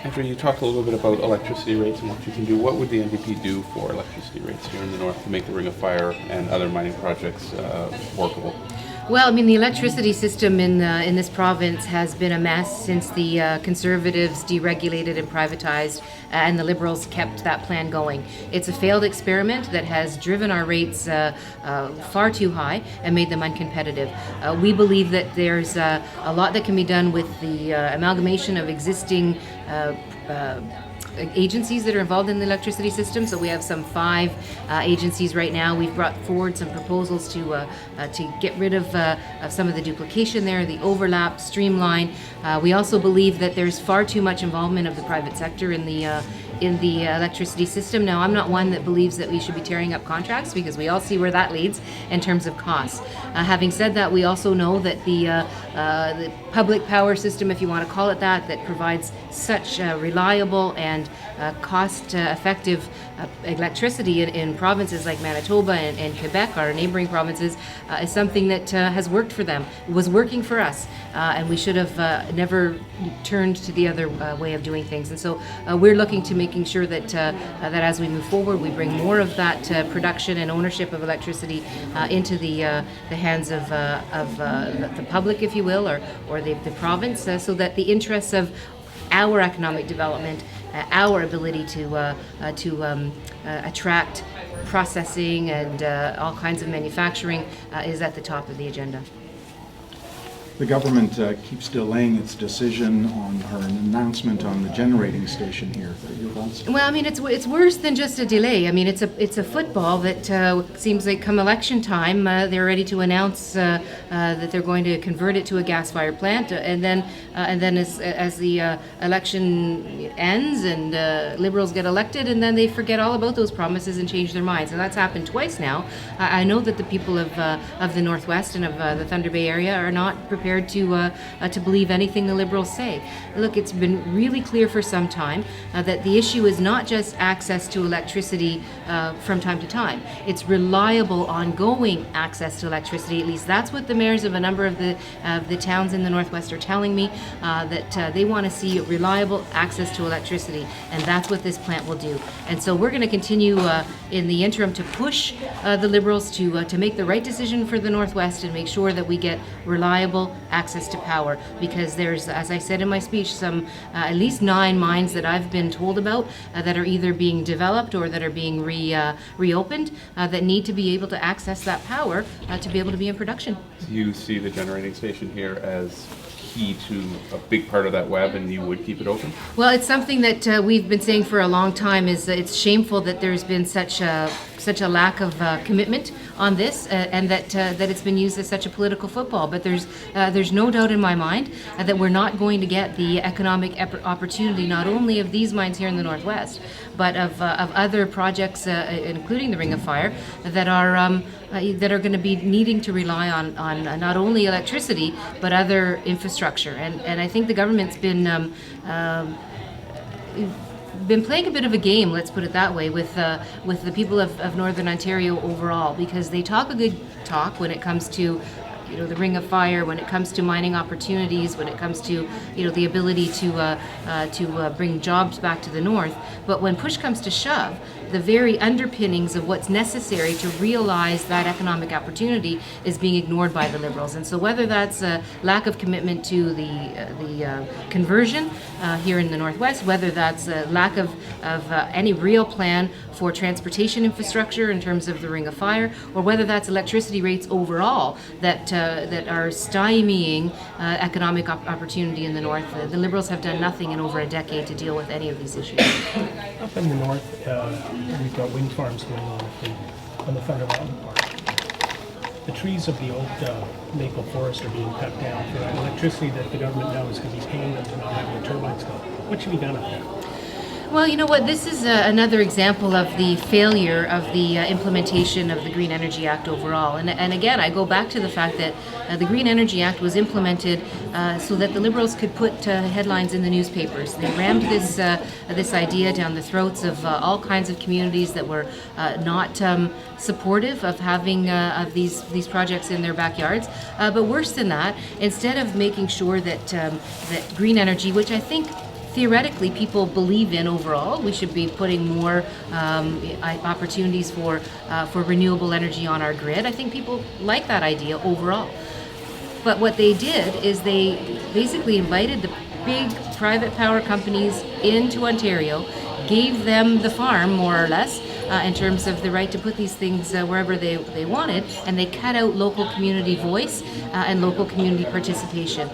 Andrea, you talked a little bit about electricity rates and what you can do. What would the NDP do for electricity rates here in the north to make the Ring of Fire and other mining projects workable? Well, I mean, the electricity system in this province has been a mess since the Conservatives deregulated and privatized, and the Liberals kept that plan going. It's a failed experiment that has driven our rates far too high and made them uncompetitive. We believe that there's a lot that can be done with the amalgamation of existing agencies that are involved in the electricity system. So we have some 5 agencies right now. We've brought forward some proposals to get rid of some of the duplication there, the overlap, streamline. We also believe that there's far too much involvement of the private sector in the electricity system. Now, I'm not one that believes that we should be tearing up contracts, because we all see where that leads in terms of costs. Having said that, we also know that the public power system, if you want to call it that, that provides such reliable and cost-effective electricity in provinces like Manitoba and Quebec, our neighboring provinces, is something that has worked for them, was working for us, and we should have never turned to the other way of doing things. And so we're looking to making sure that that as we move forward, we bring more of that production and ownership of electricity into the hands of the public, if you will, or the province, so that the interests of our economic development, our ability to attract processing and all kinds of manufacturing is at the top of the agenda. The government keeps delaying its decision on her announcement on the generating station here. Your thoughts? Well, I mean, it's worse than just a delay. I mean, it's a football that seems like come election time, they're ready to announce that they're going to convert it to a gas-fired plant, and then as the election ends and Liberals get elected, and then they forget all about those promises and change their minds. And that's happened twice now. I know that the people of the Northwest and of the Thunder Bay area are not prepared to believe anything the Liberals say. Look, it's been really clear for some time that the issue is not just access to electricity from time to time. It's reliable, ongoing access to electricity. At least that's what the mayors of a number of the towns in the Northwest are telling me, that they want to see reliable access to electricity, and that's what this plant will do. And so we're going to continue in the interim to push the Liberals to make the right decision for the Northwest and make sure that we get reliable access to power, because there's, as I said in my speech, some at least 9 mines that I've been told about that are either being developed or that are being reopened that need to be able to access that power to be able to be in production. Do you see the generating station here as key to a big part of that web, and you would keep it open? Well, it's something that we've been saying for a long time. Is that it's shameful that there's been such a lack of commitment on this, and that it's been used as such a political football. But there's no doubt in my mind that we're not going to get the economic opportunity, not only of these mines here in the Northwest, but of other projects, including the Ring of Fire, that are going to be needing to rely on not only electricity but other infrastructure. And I think the government's been playing a bit of a game, let's put it that way, with the people of Northern Ontario overall, because they talk a good talk when it comes to the Ring of Fire, when it comes to mining opportunities, when it comes to the ability to bring jobs back to the north. But when push comes to shove, the very underpinnings of what's necessary to realize that economic opportunity is being ignored by the Liberals. And so whether that's a lack of commitment to the conversion here in the Northwest, whether that's a lack of any real plan for transportation infrastructure in terms of the Ring of Fire, or whether that's electricity rates overall that are stymieing economic opportunity in the North, the Liberals have done nothing in over a decade to deal with any of these issues. Up in the north, we've got wind farms going on the Thunder Mountain Park. The trees of the old maple forest are being cut down for electricity that the government now is going to be paying them to not have the turbines go. What should be done up there? Well, you know what, this is another example of the failure of the implementation of the Green Energy Act overall. And again, I go back to the fact that the Green Energy Act was implemented so that the Liberals could put headlines in the newspapers. They rammed this idea down the throats of all kinds of communities that were not supportive of having of these projects in their backyards. But worse than that, instead of making sure that green energy, which I think theoretically people believe in overall. We should be putting more opportunities for renewable energy on our grid. I think people like that idea overall. But what they did is they basically invited the big private power companies into Ontario, gave them the farm, more or less, in terms of the right to put these things wherever they wanted, and they cut out local community voice and local community participation,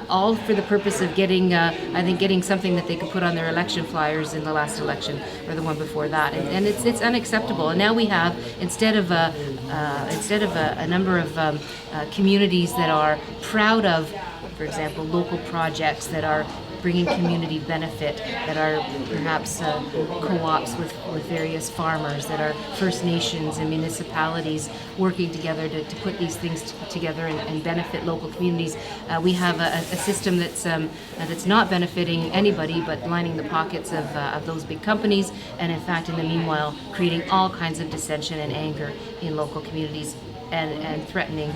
all for the purpose of getting, I think, getting something that they could put on their election flyers in the last election or the one before that, and it's unacceptable. And now we have, instead of a number of communities that are proud of, for example, local projects that are bringing community benefit, that are perhaps co-ops with various farmers, that are First Nations and municipalities working together to put these things together and benefit local communities. We have a system that's not benefiting anybody but lining the pockets of those big companies, and in fact in the meanwhile creating all kinds of dissension and anger in local communities and threatening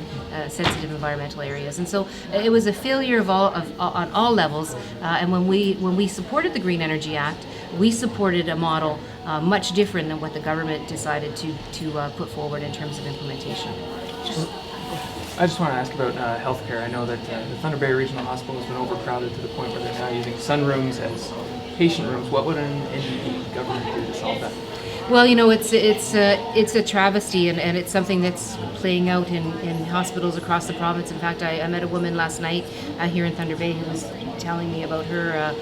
sensitive environmental areas. And so it was a failure on all levels. And when we supported the Green Energy Act, we supported a model much different than what the government decided to put forward in terms of implementation. I just want to ask about healthcare. I know that the Thunder Bay Regional Hospital has been overcrowded to the point where they're now using sunrooms as patient rooms. What would an NDP government do to solve that? Well, you know, it's a travesty, and it's something that's playing out in hospitals across the province. In fact, I met a woman last night here in Thunder Bay who was telling me about her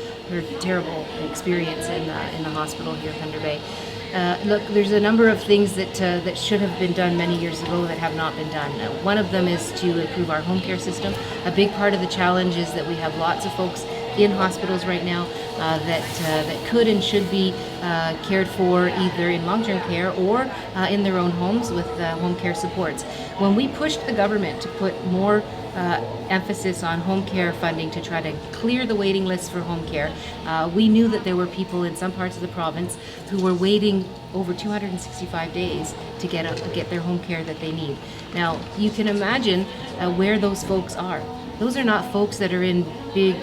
terrible experience in the hospital here in Thunder Bay. Look, there's a number of things that should have been done many years ago that have not been done. One of them is to improve our home care system. A big part of the challenge is that we have lots of folks in hospitals right now that could and should be cared for either in long-term care or in their own homes with home care supports. When we pushed the government to put more emphasis on home care funding to try to clear the waiting lists for home care, we knew that there were people in some parts of the province who were waiting over 265 days to get their home care that they need. Now, you can imagine where those folks are. Those are not folks that are in big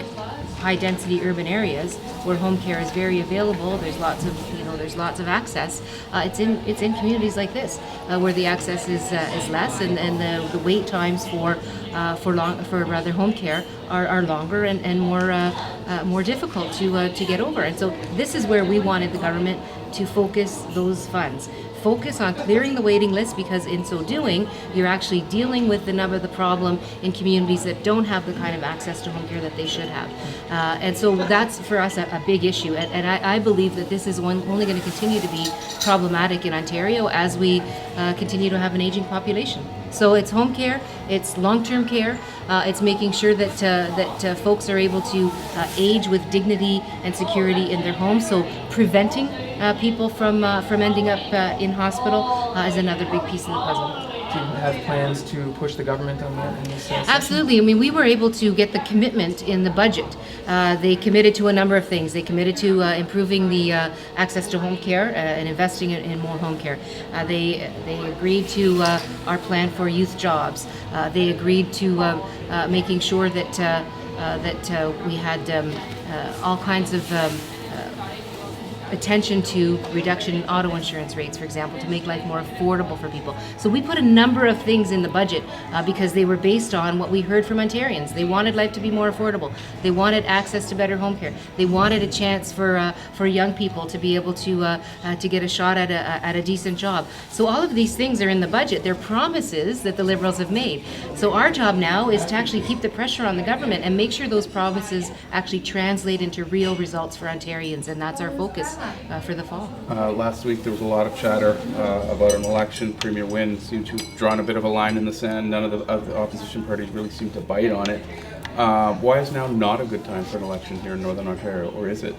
high-density urban areas where home care is very available. There's lots of access. It's in communities like this where the access is less, and the wait times for home care are longer and more difficult to get over. And so this is where we wanted the government to focus those funds. Focus on clearing the waiting list, because in so doing, you're actually dealing with the problem in communities that don't have the kind of access to home care that they should have. And so that's, for us, a big issue. And I believe that this is only going to continue to be problematic in Ontario as we continue to have an aging population. So it's home care, it's long-term care, it's making sure that folks are able to age with dignity and security in their homes. So preventing people from ending up in hospital is another big piece of the puzzle. Do you have plans to push the government on that in this session? Absolutely. I mean, we were able to get the commitment in the budget. They committed to a number of things. They committed to improving the access to home care and investing in more home care. They agreed to our plan for youth jobs. They agreed to making sure that we had all kinds of attention to reduction in auto insurance rates, for example, to make life more affordable for people. So we put a number of things in the budget because they were based on what we heard from Ontarians. They wanted life to be more affordable. They wanted access to better home care. They wanted a chance for young people to be able to get a shot at a decent job. So all of these things are in the budget. They're promises that the Liberals have made. So our job now is to actually keep the pressure on the government and make sure those promises actually translate into real results for Ontarians, and that's our focus for the fall. Last week there was a lot of chatter about an election. Premier Wynne seemed to have drawn a bit of a line in the sand. None of the opposition parties really seem to bite on it. Why is now not a good time for an election here in Northern Ontario, or is it?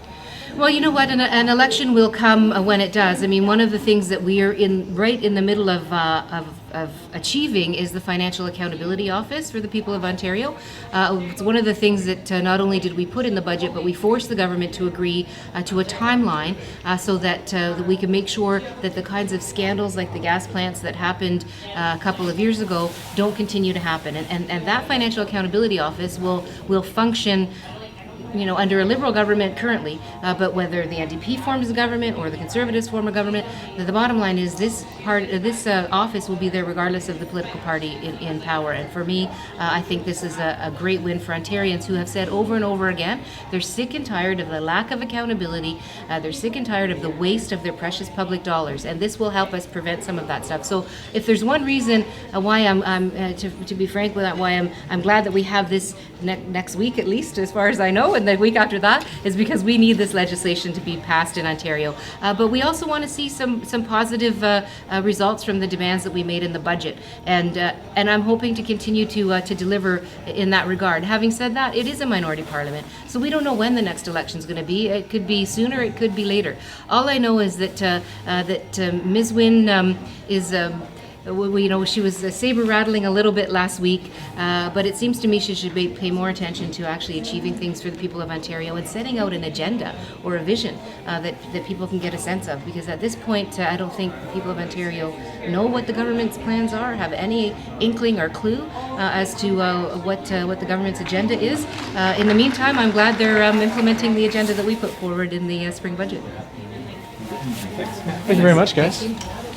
Well, you know what? An election will come when it does. I mean, one of the things that we are right in the middle of achieving is the Financial Accountability Office for the people of Ontario. It's one of the things that not only did we put in the budget, but we forced the government to agree to a timeline so that we can make sure that the kinds of scandals like the gas plants that happened a couple of years ago don't continue to happen. And that Financial Accountability Office will function under a Liberal government currently, but whether the NDP forms a government or the Conservatives form a government, the bottom line is this office will be there regardless of the political party in power. And for me, I think this is a great win for Ontarians who have said over and over again they're sick and tired of the lack of accountability. They're sick and tired of the waste of their precious public dollars, and this will help us prevent some of that stuff. So, if there's one reason why to be frank with that, why I'm glad that we have this next week, at least as far as I know, and the week after that, is because we need this legislation to be passed in Ontario. But we also want to see some positive results from the demands that we made in the budget, and I'm hoping to continue to deliver in that regard. Having said that, it is a minority parliament, so we don't know when the next election is going to be. It could be sooner, it could be later. All I know is that Ms. Wynne is. She was saber rattling a little bit last week, but it seems to me she should pay more attention to actually achieving things for the people of Ontario and setting out an agenda or a vision that people can get a sense of. Because at this point, I don't think the people of Ontario know what the government's plans are, have any inkling or clue as to what the government's agenda is. In the meantime, I'm glad they're implementing the agenda that we put forward in the spring budget. Thank you very much, guys. Thank you.